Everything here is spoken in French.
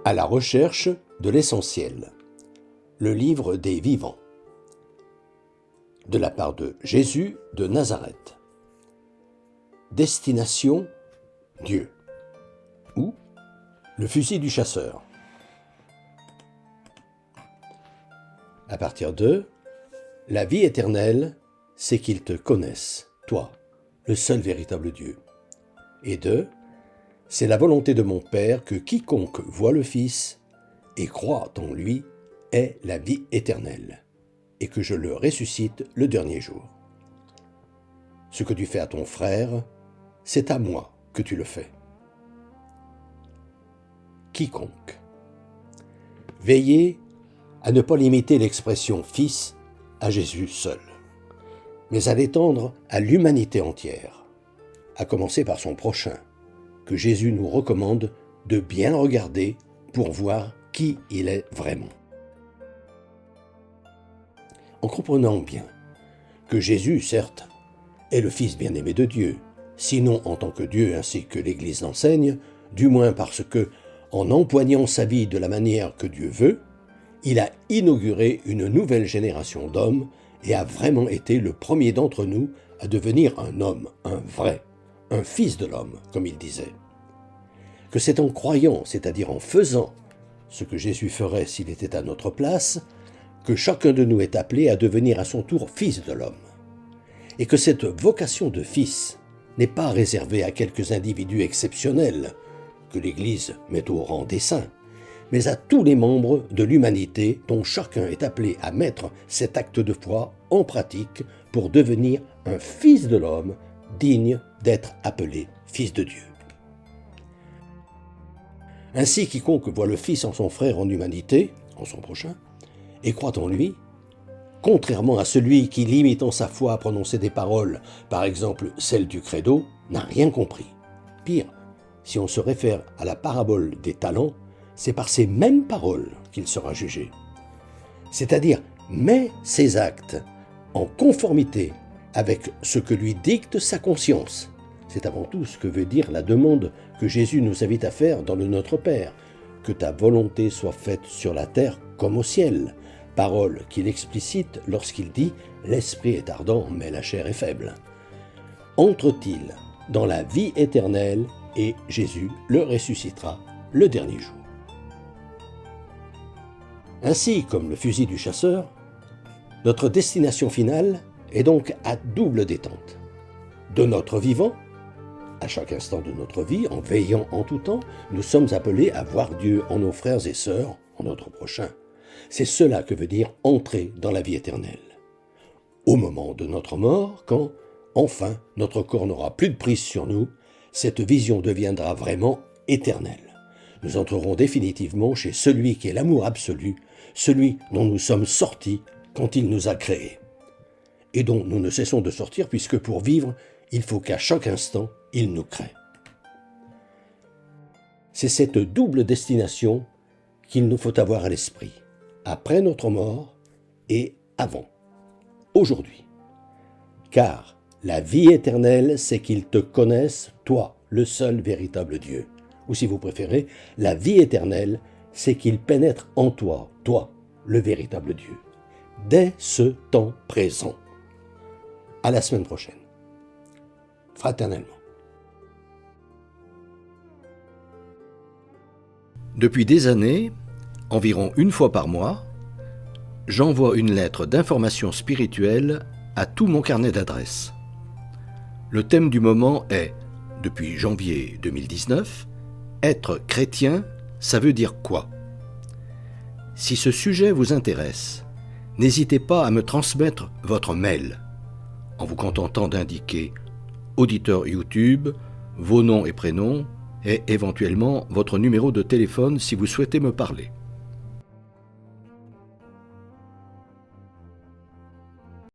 À la recherche de l'essentiel. Le livre des vivants. De la part de Jésus de Nazareth. Destination Dieu. Ou le fusil du chasseur. À partir de la vie éternelle, c'est qu'ils te connaissent, toi, le seul véritable Dieu. Et de c'est la volonté de mon Père que quiconque voit le Fils et croit en lui ait la vie éternelle, et que je le ressuscite le dernier jour. Ce que tu fais à ton frère, c'est à moi que tu le fais. Quiconque. Veillez à ne pas limiter l'expression « Fils » à Jésus seul, mais à l'étendre à l'humanité entière, à commencer par son prochain, que Jésus nous recommande de bien regarder pour voir qui il est vraiment. En comprenant bien que Jésus, certes, est le Fils bien-aimé de Dieu, sinon en tant que Dieu ainsi que l'Église l'enseigne, du moins parce que, en empoignant sa vie de la manière que Dieu veut, il a inauguré une nouvelle génération d'hommes et a vraiment été le premier d'entre nous à devenir un homme, un vrai, un fils de l'homme, comme il disait. Que c'est en croyant, c'est-à-dire en faisant ce que Jésus ferait s'il était à notre place, que chacun de nous est appelé à devenir à son tour fils de l'homme. Et que cette vocation de fils n'est pas réservée à quelques individus exceptionnels, que l'Église met au rang des saints, mais à tous les membres de l'humanité dont chacun est appelé à mettre cet acte de foi en pratique pour devenir un fils de l'homme digne d'être appelé fils de Dieu. Ainsi, quiconque voit le Fils en son frère en humanité, en son prochain, et croit en lui, contrairement à celui qui, limitant sa foi à prononcer des paroles, par exemple celles du credo, n'a rien compris. Pire, si on se réfère à la parabole des talents, c'est par ces mêmes paroles qu'il sera jugé. C'est-à-dire, met ses actes en conformité avec ce que lui dicte sa conscience. C'est avant tout ce que veut dire la demande que Jésus nous invite à faire dans le Notre Père, que ta volonté soit faite sur la terre comme au ciel, parole qu'il explicite lorsqu'il dit « l'esprit est ardent, mais la chair est faible ». Entre-t-il dans la vie éternelle et Jésus le ressuscitera le dernier jour. Ainsi, comme le fusil du chasseur, notre destination finale est donc à double détente. De notre vivant, à chaque instant de notre vie, en veillant en tout temps, nous sommes appelés à voir Dieu en nos frères et sœurs, en notre prochain. C'est cela que veut dire entrer dans la vie éternelle. Au moment de notre mort, quand, enfin, notre corps n'aura plus de prise sur nous, cette vision deviendra vraiment éternelle. Nous entrerons définitivement chez celui qui est l'amour absolu, celui dont nous sommes sortis quand il nous a créés, et dont nous ne cessons de sortir puisque pour vivre, il faut qu'à chaque instant, il nous crée. C'est cette double destination qu'il nous faut avoir à l'esprit, après notre mort et avant, aujourd'hui. Car la vie éternelle, c'est qu'ils te connaissent, toi, le seul véritable Dieu. Ou si vous préférez, la vie éternelle, c'est qu'ils pénètrent en toi, toi, le véritable Dieu, dès ce temps présent. À la semaine prochaine. Fraternellement. Depuis des années, environ une fois par mois, j'envoie une lettre d'information spirituelle à tout mon carnet d'adresses. Le thème du moment est, depuis janvier 2019, être chrétien, ça veut dire quoi ? Si ce sujet vous intéresse, n'hésitez pas à me transmettre votre mail, en vous contentant d'indiquer auditeur YouTube, vos noms et prénoms, et éventuellement votre numéro de téléphone si vous souhaitez me parler.